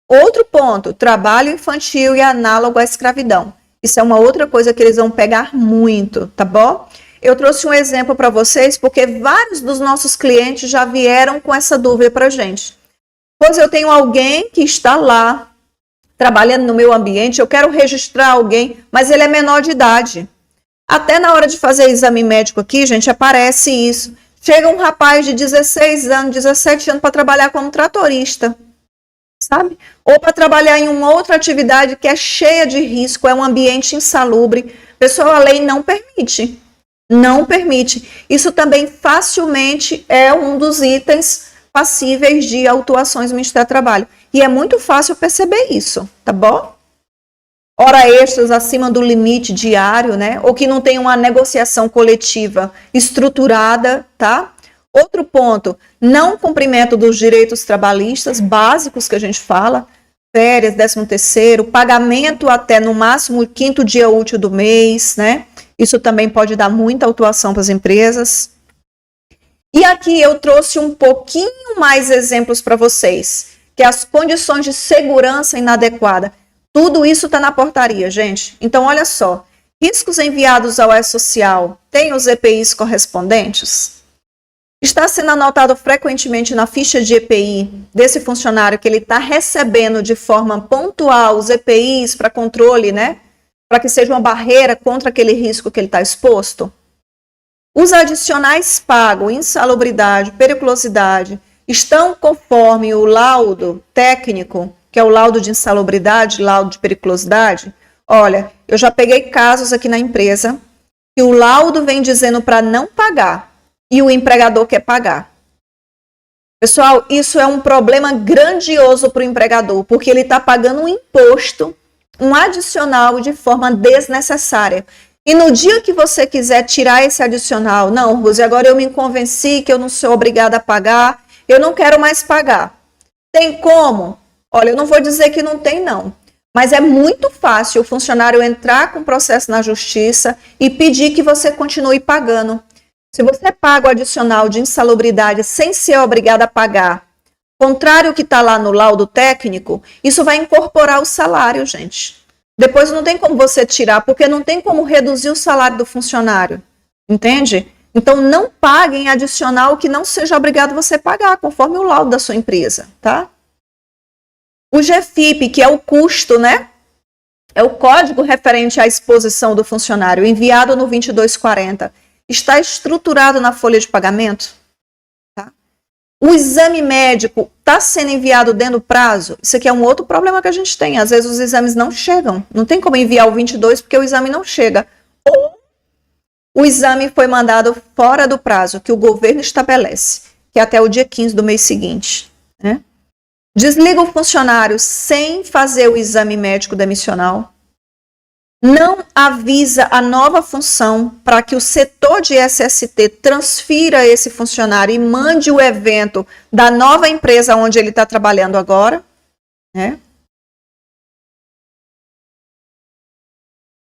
Outro ponto, trabalho infantil e análogo à escravidão. Isso é uma outra coisa que eles vão pegar muito, tá bom? Eu trouxe um exemplo para vocês, porque vários dos nossos clientes já vieram com essa dúvida para a gente. Pois eu tenho alguém que está lá, trabalhando no meu ambiente, eu quero registrar alguém, mas ele é menor de idade. Até na hora de fazer exame médico aqui, gente, aparece isso. Chega um rapaz de 16 anos, 17 anos para trabalhar como tratorista, sabe? Ou para trabalhar em uma outra atividade que é cheia de risco, é um ambiente insalubre. Pessoal, a lei não permite. Não permite. Isso também facilmente é um dos itens passíveis de autuações do Ministério do Trabalho. E é muito fácil perceber isso, tá bom? Hora extras acima do limite diário, né? Ou que não tem uma negociação coletiva estruturada, tá? Outro ponto, não cumprimento dos direitos trabalhistas básicos que a gente fala. férias, 13º, pagamento até no máximo o 5º dia útil do mês, né? Isso também pode dar muita autuação para as empresas. E aqui eu trouxe um pouquinho mais exemplos para vocês, que é as condições de segurança inadequada. Tudo isso está na portaria, gente. Então, olha só. Riscos enviados ao E-Social têm os EPIs correspondentes? Está sendo anotado frequentemente na ficha de EPI desse funcionário que ele está recebendo de forma pontual os EPIs para controle, né? Para que seja uma barreira contra aquele risco que ele está exposto? Os adicionais pagos, insalubridade, periculosidade, estão conforme o laudo técnico, que é o laudo de insalubridade, laudo de periculosidade? Olha, eu já peguei casos aqui na empresa que o laudo vem dizendo para não pagar e o empregador quer pagar. Pessoal, isso é um problema grandioso para o empregador, porque ele está pagando um imposto, um adicional de forma desnecessária. E no dia que você quiser tirar esse adicional, não, Rose, agora eu me convenci que eu não sou obrigada a pagar, eu não quero mais pagar. Tem como? Olha, eu não vou dizer que não tem, não. Mas é muito fácil o funcionário entrar com processo na justiça e pedir que você continue pagando. Se você paga o adicional de insalubridade sem ser obrigado a pagar, contrário ao que está lá no laudo técnico, isso vai incorporar o salário, gente. Depois não tem como você tirar, porque não tem como reduzir o salário do funcionário, entende? Então não paguem adicional que não seja obrigado você pagar, conforme o laudo da sua empresa, tá? O GFIP, que é o custo, né? É o código referente à exposição do funcionário, enviado no 2240. Está estruturado na folha de pagamento? Tá? O exame médico está sendo enviado dentro do prazo? Isso aqui é um outro problema que a gente tem. Às vezes os exames não chegam. Não tem como enviar o 22 porque o exame não chega. Ou o exame foi mandado fora do prazo que o governo estabelece, que é até o dia 15 do mês seguinte, né? Desliga o funcionário sem fazer o exame médico demissional. Não avisa a nova função para que o setor de SST transfira esse funcionário e mande o evento da nova empresa onde ele está trabalhando agora, né?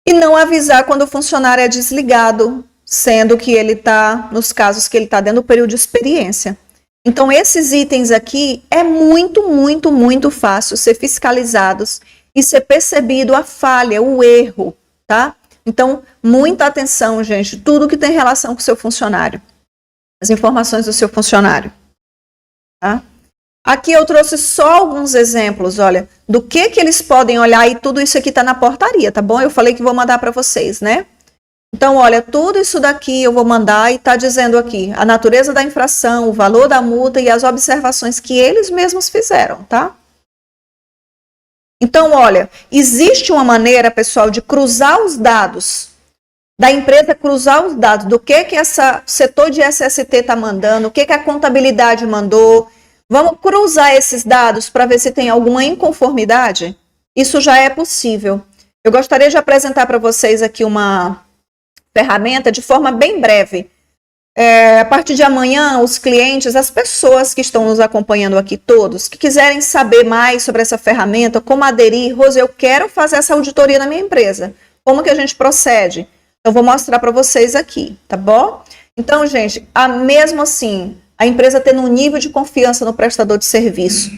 E não avisar quando o funcionário é desligado, sendo que ele está, nos casos que ele está dentro do período de experiência. Então, esses itens aqui é muito fácil ser fiscalizados e ser percebido a falha, o erro, tá? Então, muita atenção, gente, tudo que tem relação com o seu funcionário, as informações do seu funcionário, tá? Aqui eu trouxe só alguns exemplos, olha, do que eles podem olhar e tudo isso aqui está na portaria, tá bom? Eu falei que vou mandar para vocês, né? Então, olha, tudo isso daqui eu vou mandar e está dizendo aqui a natureza da infração, o valor da multa e as observações que eles mesmos fizeram, tá? Então, olha, existe uma maneira, pessoal, de cruzar os dados, da empresa cruzar os dados do que essa setor de SST está mandando, o que a contabilidade mandou. Vamos cruzar esses dados para ver se tem alguma inconformidade? Isso já é possível. Eu gostaria de apresentar para vocês aqui uma ferramenta de forma bem breve. A partir de amanhã, os clientes, as pessoas que estão nos acompanhando aqui todos, que quiserem saber mais sobre essa ferramenta, como aderir, Rose, eu quero fazer essa auditoria na minha empresa. Como que a gente procede? Eu vou mostrar para vocês aqui, tá bom? Então, gente, mesmo assim, a empresa tendo um nível de confiança no prestador de serviço,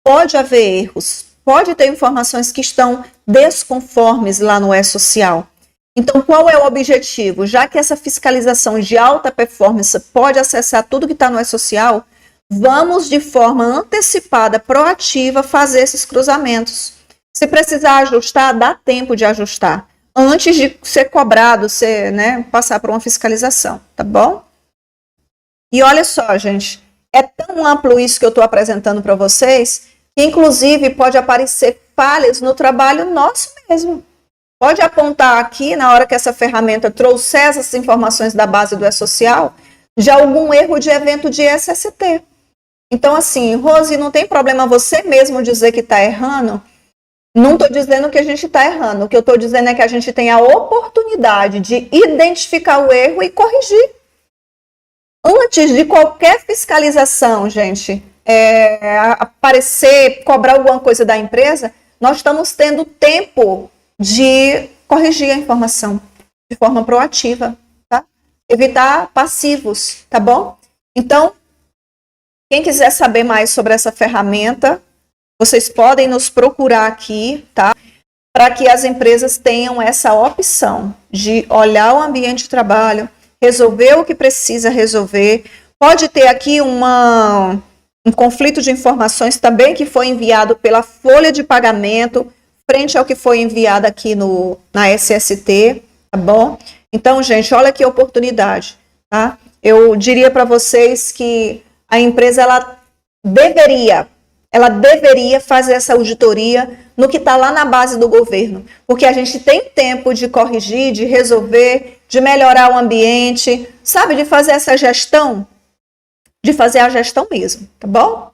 pode haver erros, pode ter informações que estão desconformes lá no E-Social. Então, qual é o objetivo? Já que essa fiscalização de alta performance pode acessar tudo que está no E-Social, vamos de forma antecipada, proativa, fazer esses cruzamentos. Se precisar ajustar, dá tempo de ajustar, antes de ser cobrado, passar por uma fiscalização, tá bom? E olha só, gente, é tão amplo isso que eu estou apresentando para vocês, que inclusive pode aparecer falhas no trabalho nosso mesmo. Pode apontar aqui, na hora que essa ferramenta trouxer essas informações da base do E-Social, de algum erro de evento de SST. Então, assim, Rose, não tem problema você mesmo dizer que está errando? Não estou dizendo que a gente está errando. O que eu estou dizendo é que a gente tem a oportunidade de identificar o erro e corrigir. Antes de qualquer fiscalização, gente, aparecer, cobrar alguma coisa da empresa, nós estamos tendo tempo de corrigir a informação de forma proativa, tá? Evitar passivos, tá bom? Então, quem quiser saber mais sobre essa ferramenta, vocês podem nos procurar aqui, tá? Para que as empresas tenham essa opção de olhar o ambiente de trabalho, resolver o que precisa resolver. Pode ter aqui um conflito de informações também que foi enviado pela folha de pagamento, frente ao que foi enviado aqui na SST, tá bom? Então, gente, olha que oportunidade, tá? Eu diria para vocês que a empresa, ela deveria fazer essa auditoria no que está lá na base do governo, porque a gente tem tempo de corrigir, de resolver, de melhorar o ambiente, sabe, de fazer essa gestão, de fazer a gestão mesmo, tá bom?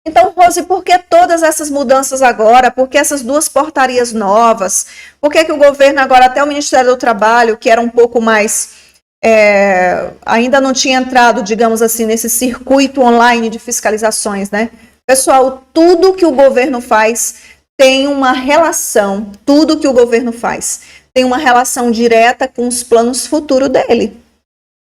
Então, Rose, por que todas essas mudanças agora? Por que essas duas portarias novas? Por que o governo agora, até o Ministério do Trabalho, que era um pouco mais... ainda não tinha entrado, digamos assim, nesse circuito online de fiscalizações, né? Pessoal, tudo que o governo faz tem uma relação, tudo que o governo faz tem uma relação direta com os planos futuros dele.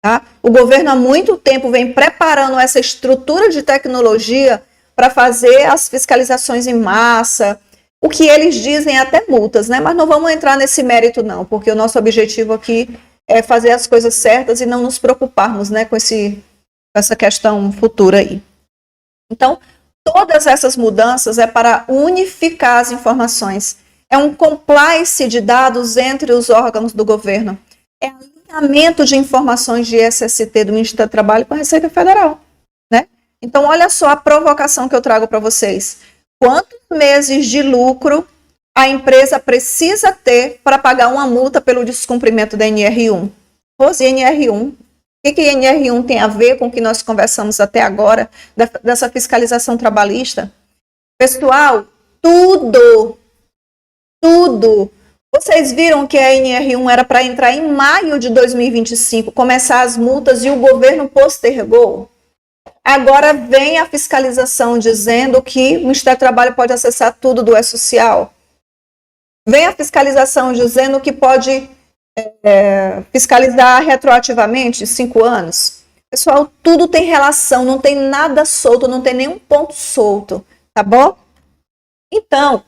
Tá? O governo há muito tempo vem preparando essa estrutura de tecnologia para fazer as fiscalizações em massa, o que eles dizem até multas, né? Mas não vamos entrar nesse mérito não, porque o nosso objetivo aqui é fazer as coisas certas e não nos preocuparmos, né, com essa questão futura aí. Então, todas essas mudanças é para unificar as informações. É um compliance de dados entre os órgãos do governo. É alinhamento de informações de SST do Ministério do Trabalho com a Receita Federal, né? Então, olha só a provocação que eu trago para vocês. Quantos meses de lucro a empresa precisa ter para pagar uma multa pelo descumprimento da NR1? Rose, NR1. O que NR1 tem a ver com o que nós conversamos até agora, dessa fiscalização trabalhista? Pessoal, tudo. Vocês viram que a NR1 era para entrar em maio de 2025, começar as multas e o governo postergou? Agora vem a fiscalização dizendo que o Ministério do Trabalho pode acessar tudo do E-Social. Vem a fiscalização dizendo que pode fiscalizar retroativamente 5 anos. Pessoal, tudo tem relação, não tem nada solto, não tem nenhum ponto solto, tá bom? Então,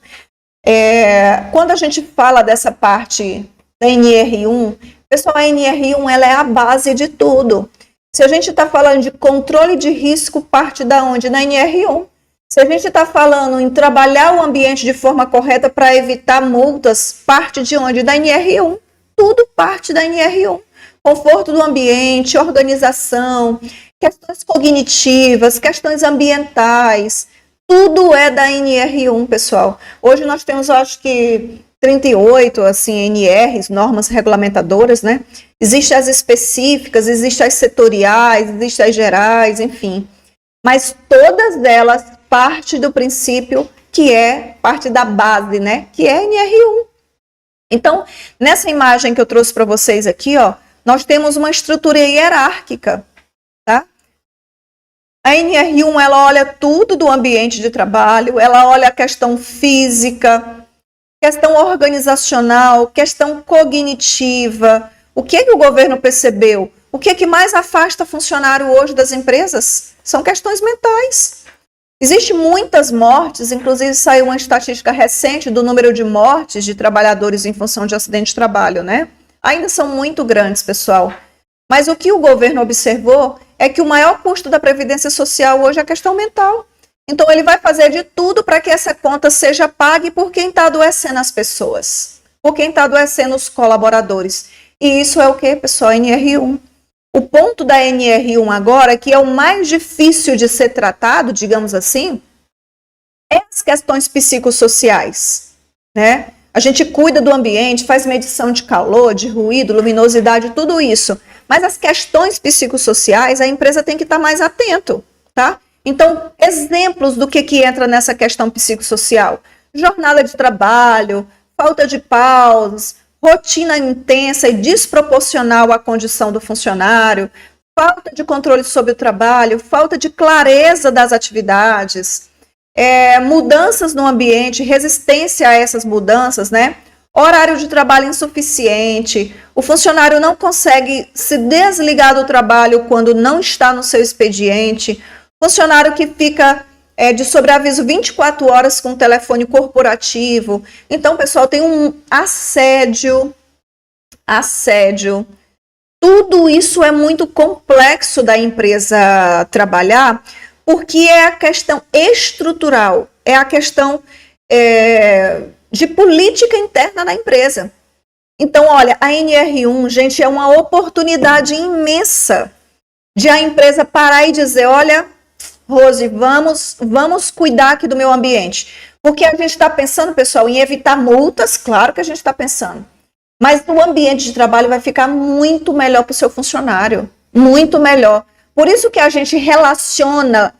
quando a gente fala dessa parte da NR1, pessoal, a NR1 ela é a base de tudo. Se a gente está falando de controle de risco, parte da onde? Na NR1. Se a gente está falando em trabalhar o ambiente de forma correta para evitar multas, parte de onde? Da NR1. Tudo parte da NR1. Conforto do ambiente, organização, questões cognitivas, questões ambientais, tudo é da NR1, pessoal. Hoje nós temos, acho que, 38, assim, NRs, normas regulamentadoras, né? Existem as específicas, existem as setoriais, existem as gerais, enfim. Mas todas elas partem do princípio que é parte da base, né? Que é NR1. Então, nessa imagem que eu trouxe para vocês aqui, ó, nós temos uma estrutura hierárquica, tá? A NR1, ela olha tudo do ambiente de trabalho, ela olha a questão física, questão organizacional, questão cognitiva. O que o governo percebeu? O que mais afasta funcionário hoje das empresas? São questões mentais. Existem muitas mortes, inclusive saiu uma estatística recente do número de mortes de trabalhadores em função de acidente de trabalho, né? Ainda são muito grandes, pessoal. Mas o que o governo observou é que o maior custo da Previdência Social hoje é a questão mental. Então, ele vai fazer de tudo para que essa conta seja paga por quem está adoecendo as pessoas, por quem está adoecendo os colaboradores. E isso é o que, pessoal? NR1. O ponto da NR1 agora, que é o mais difícil de ser tratado, digamos assim, é as questões psicossociais, né? A gente cuida do ambiente, faz medição de calor, de ruído, luminosidade, tudo isso. Mas as questões psicossociais, a empresa tem que estar mais atento, tá? Então, exemplos do que entra nessa questão psicossocial. Jornada de trabalho, falta de pausas, rotina intensa e desproporcional à condição do funcionário, falta de controle sobre o trabalho, falta de clareza das atividades, mudanças no ambiente, resistência a essas mudanças, né? Horário de trabalho insuficiente, o funcionário não consegue se desligar do trabalho quando não está no seu expediente, funcionário que fica de sobreaviso 24 horas com o telefone corporativo. Então, pessoal, tem um assédio. Tudo isso é muito complexo da empresa trabalhar, porque é a questão estrutural, é a questão de política interna da empresa. Então, olha, a NR1, gente, é uma oportunidade imensa de a empresa parar e dizer, olha, Rose, vamos cuidar aqui do meu ambiente. Porque a gente está pensando, pessoal, em evitar multas, claro que a gente está pensando. Mas o ambiente de trabalho vai ficar muito melhor para o seu funcionário. Muito melhor. Por isso que a gente relaciona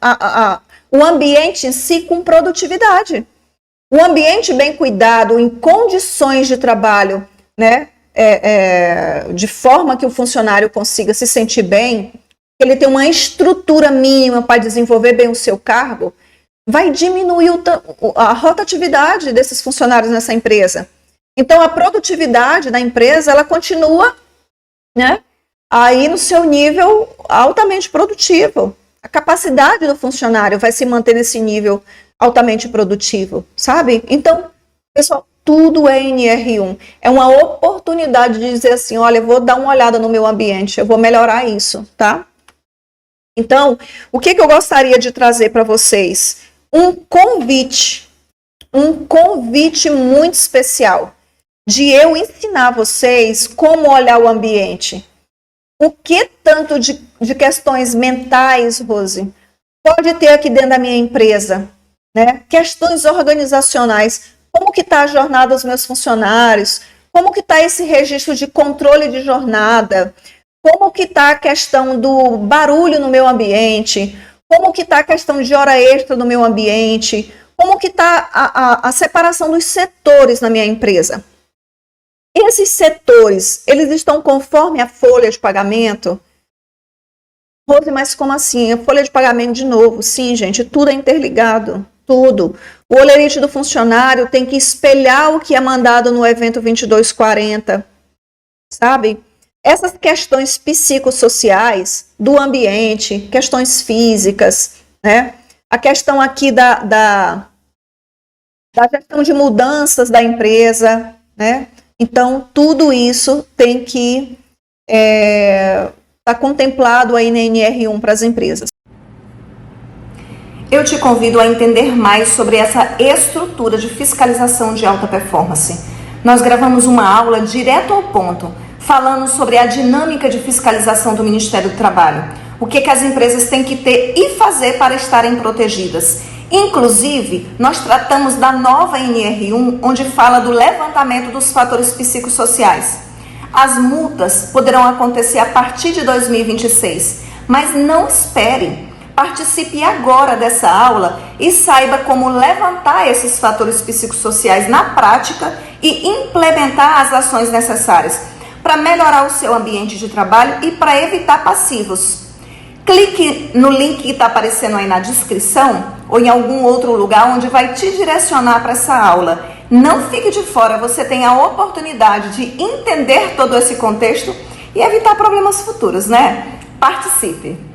o ambiente em si com produtividade. O ambiente bem cuidado, em condições de trabalho, né, de forma que o funcionário consiga se sentir bem, ele tem uma estrutura mínima para desenvolver bem o seu cargo, vai diminuir a rotatividade desses funcionários nessa empresa. Então, a produtividade da empresa, ela continua, né, aí no seu nível altamente produtivo. A capacidade do funcionário vai se manter nesse nível altamente produtivo, sabe? Então, pessoal, tudo é NR1. É uma oportunidade de dizer assim, olha, eu vou dar uma olhada no meu ambiente, eu vou melhorar isso, tá? Então, o que eu gostaria de trazer para vocês? Um convite muito especial, de eu ensinar vocês como olhar o ambiente. O que tanto de questões mentais, Rose, pode ter aqui dentro da minha empresa? Né? Questões organizacionais, como que está a jornada dos meus funcionários? Como que está esse registro de controle de jornada? Como que está a questão do barulho no meu ambiente? Como que está a questão de hora extra no meu ambiente? Como que está a separação dos setores na minha empresa? Esses setores, eles estão conforme a folha de pagamento? Rose, mas como assim? A folha de pagamento de novo? Sim, gente, tudo é interligado. Tudo. O holerite do funcionário tem que espelhar o que é mandado no evento 2240, sabe? Essas questões psicossociais do ambiente, questões físicas, né? A questão aqui da gestão de mudanças da empresa, né? Então, tudo isso tem que estar contemplado aí na NR1 para as empresas. Eu te convido a entender mais sobre essa estrutura de fiscalização de alta performance. Nós gravamos uma aula direto ao ponto, falando sobre a dinâmica de fiscalização do Ministério do Trabalho, o que as empresas têm que ter e fazer para estarem protegidas. Inclusive, nós tratamos da nova NR1, onde fala do levantamento dos fatores psicossociais. As multas poderão acontecer a partir de 2026, mas não espere. Participe agora dessa aula e saiba como levantar esses fatores psicossociais na prática e implementar as ações necessárias para melhorar o seu ambiente de trabalho e para evitar passivos. Clique no link que está aparecendo aí na descrição ou em algum outro lugar onde vai te direcionar para essa aula. Não fique de fora, você tem a oportunidade de entender todo esse contexto e evitar problemas futuros, né? Participe!